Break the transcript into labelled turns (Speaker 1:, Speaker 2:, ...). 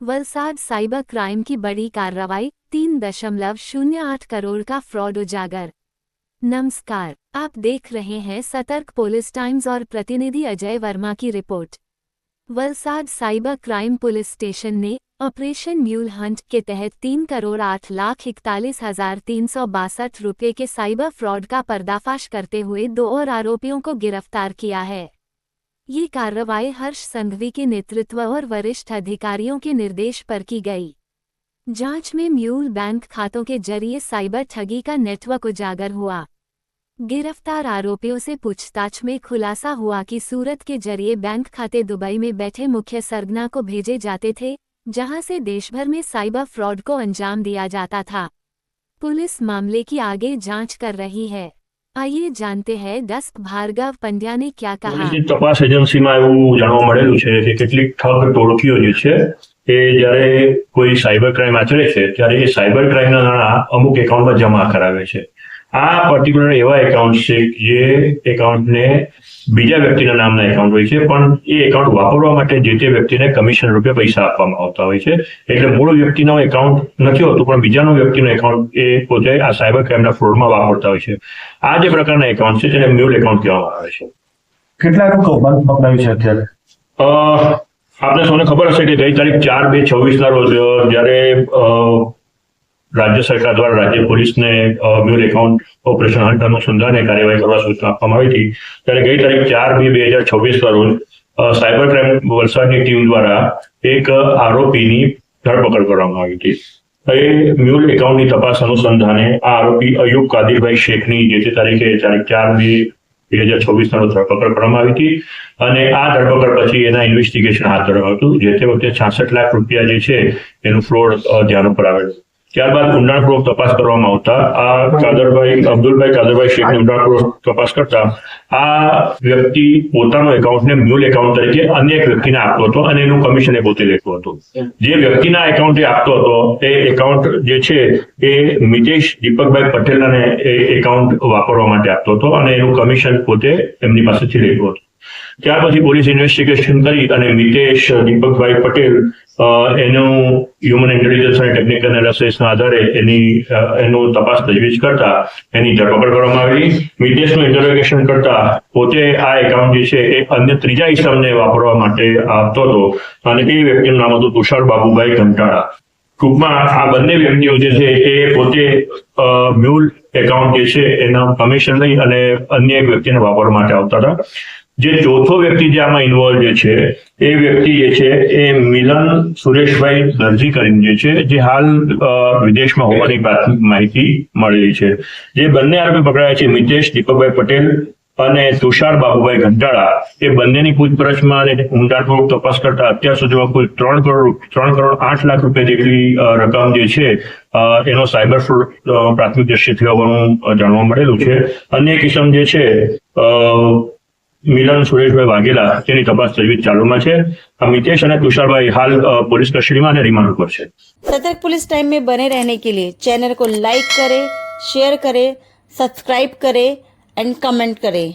Speaker 1: Valsad cyber crime की बड़ी कार्रवाई, 3.08 करोड़ का फ्रॉड उजागर। नमस्कार, आप देख रहे हैं सतर्क पुलिस टाइम्स और प्रतिनिधि अजय वर्मा की report. Valsad cyber crime police station ने ऑपरेशन म्यूल हंट के तहत 3,08,41,362 रुपये के साइबर फ्रॉड का पर्दाफाश करते हुए 2 और आरोपियों को गिरफ्तार किया है। ये कार्रवाई हर्ष संघवी के नेतृत्व और वरिष्ठ अधिकारियों के निर्देश पर की गई। जांच में म्यूल बैंक खातों के जरिए साइबर ठगी का नेटवर्क उजागर हुआ। गिरफ्तार आरोपियों से पूछताछ में खुलासा हुआ कि सूरत के जरिए बैंक खाते दुबई में बैठे मुख्य सरगना को भेजे जाते थे, जहां से देशभर में साइबर फ्रॉड को अंजाम दिया जाता था। पुलिस मामले की आगे जांच कर रही है। आइए जानते हैं डेस्क भार्गव पंड्या ने क्या कहा।
Speaker 2: પોલીસની તપાસ એજન્સીમાં એવું જાણવા મળેલું છે કે કેટલીક ઠગ ટોળકીઓ જે છે એ જ્યારે કોઈ સાયબર ક્રાઇમ આચરે છે ત્યારે એ સાયબર ક્રાઇમના નાણાં અમુક એકાઉન્ટમાં જમા કરાવે છે। આ પર્ટિક્યુલર એવા એકાઉન્ટ છે જે એકાઉન્ટને બીજા વ્યક્તિના નામના એકાઉન્ટ હોય છે, પણ એ એકાઉન્ટ વાપરવા માટે જે તે વ્યક્તિને કમિશન રૂપે પૈસા આપવામાં આવતા હોય છે। એટલે મૂળ વ્યક્તિનો એકાઉન્ટ નથી હોતું, પણ બીજાનો વ્યક્તિનો એકાઉન્ટ એ પોતે આ સાયબર ક્રાઇમના ફ્રોડમાં વાપરતા હોય છે। આ જે પ્રકારના એકાઉન્ટ છે તેને મ્યુલ એકાઉન્ટ કહેવામાં આવે છે।
Speaker 3: કેટલા કૌભાંડ પકડાયું છે અત્યારે?
Speaker 2: આપને સૌને ખબર હશે કે ગઈ તારીખ 4/2/24 ના રોજ જ્યારે રાજ્ય સરકાર દ્વારા રાજ્ય પોલીસને મ્યુલ એકાઉન્ટ ઓપરેશન હન્ટ અનુસંધાને કાર્યવાહી કરવા સૂચના આપવામાં આવી હતી, ત્યારે ગઈ તારીખ 4/2/2024 ના રોજ સાયબર ક્રાઇમ વલસાડની ટીમ દ્વારા એક આરોપીની ધરપકડ કરવામાં આવી હતી। એ મ્યુલ એકાઉન્ટની તપાસ અનુસંધાને આ આરોપી અયુબ કાદિરભાઈ શેખની જે તે તારીખે તારીખ 4/2/2024 ના રોજ ધરપકડ કરવામાં આવી હતી અને આ ધરપકડ પછી એના ઇન્વેસ્ટિગેશન હાથ ધરવામાં હતું। જે તે વખતે 66 લાખ રૂપિયા જે છે એનું ફ્રોડ ધ્યાન ઉપર આવેલું। ત્યારબાદ ઊંડાણપૂર્વક તપાસ કરવામાં આવતા આ અબ્દુલભાઈ કાદરભાઈ શેખની ઊંડાણપૂર્વક તપાસ કરતા આ વ્યક્તિ પોતાનો એકાઉન્ટને મ્યુલ એકાઉન્ટ તરીકે અન્ય એક વ્યક્તિને આપતો હતો અને એનું કમિશન એ પોતે લેતો હતો। જે વ્યક્તિના એકાઉન્ટ એ આપતો હતો એ એકાઉન્ટ જે છે એ મિતેશ દીપકભાઈ પટેલને એ એકાઉન્ટ વાપરવા માટે આપતો હતો અને એનું કમિશન પોતે એમની પાસેથી લેતો હતો। ત્યાર પછી પોલીસ ઇન્વેસ્ટિગેશન કરી અને મિતેશ દીપકભાઈ પટેલ એનું હ્યુમન ઇન્ટેલિજન્સ અને ટેકનિકલ એનાલિસિસના આધારે એનું તપાસ તજવીજ કરતા એની ધરપકડ કરવામાં આવી। મિતેશનું ઇન્ટરોગેશન કરતા પોતે આ એકાઉન્ટ જે છે એ અન્ય ત્રીજા ઇસમને વાપરવા માટે આપતો હતો અને એ વ્યક્તિનું નામ હતું તુષાર બાબુભાઈ ઘંટાળા। ટૂંકમાં આ બંને વ્યક્તિઓ જે છે એ પોતે મ્યુલ એકાઉન્ટ જે છે એના કમિશન લઈ અને અન્ય એક વ્યક્તિને વાપરવા માટે આવતા હતા। જે ચોથો વ્યક્તિ જે આમાં ઇન્વોલ્વ જે છે એ વ્યક્તિ જે છે એ મિલન સુરેશભાઈ દરજી કરીને જે છે જે હાલ વિદેશમાં હોવાની પ્રાથમિક માહિતી મળેલી છે। જે બંને આરોપી પકડાયા છે મિતેશ દીપકભાઈ પટેલ અને તુષાર બાબુભાઈ ઘંટાળા, એ બંનેની પૂછપરછમાં અને ઊંડાણપૂર્વક તપાસ કરતા અત્યાર સુધીમાં કુલ 3,08 લાખ રૂપિયા જેટલી રકમ જે છે એનો સાયબર ફ્રોડ પ્રાથમિક દ્રષ્ટિએ થયો હોવાનું જાણવા મળેલું છે। અન્ય કિસ્મ જે છે મિલન સુરેશભાઈ વાઘેલા તેની તપાસ તજવીજ ચાલુમાં છે। मितेश और तुषारभाई हाल पुलिस कस्टडी में रिमांड पर है।
Speaker 4: सतर्क पुलिस टाइम में बने रहने के लिए चैनल को लाइक करें, शेयर करें, सब्सक्राइब करें एंड कमेंट करें।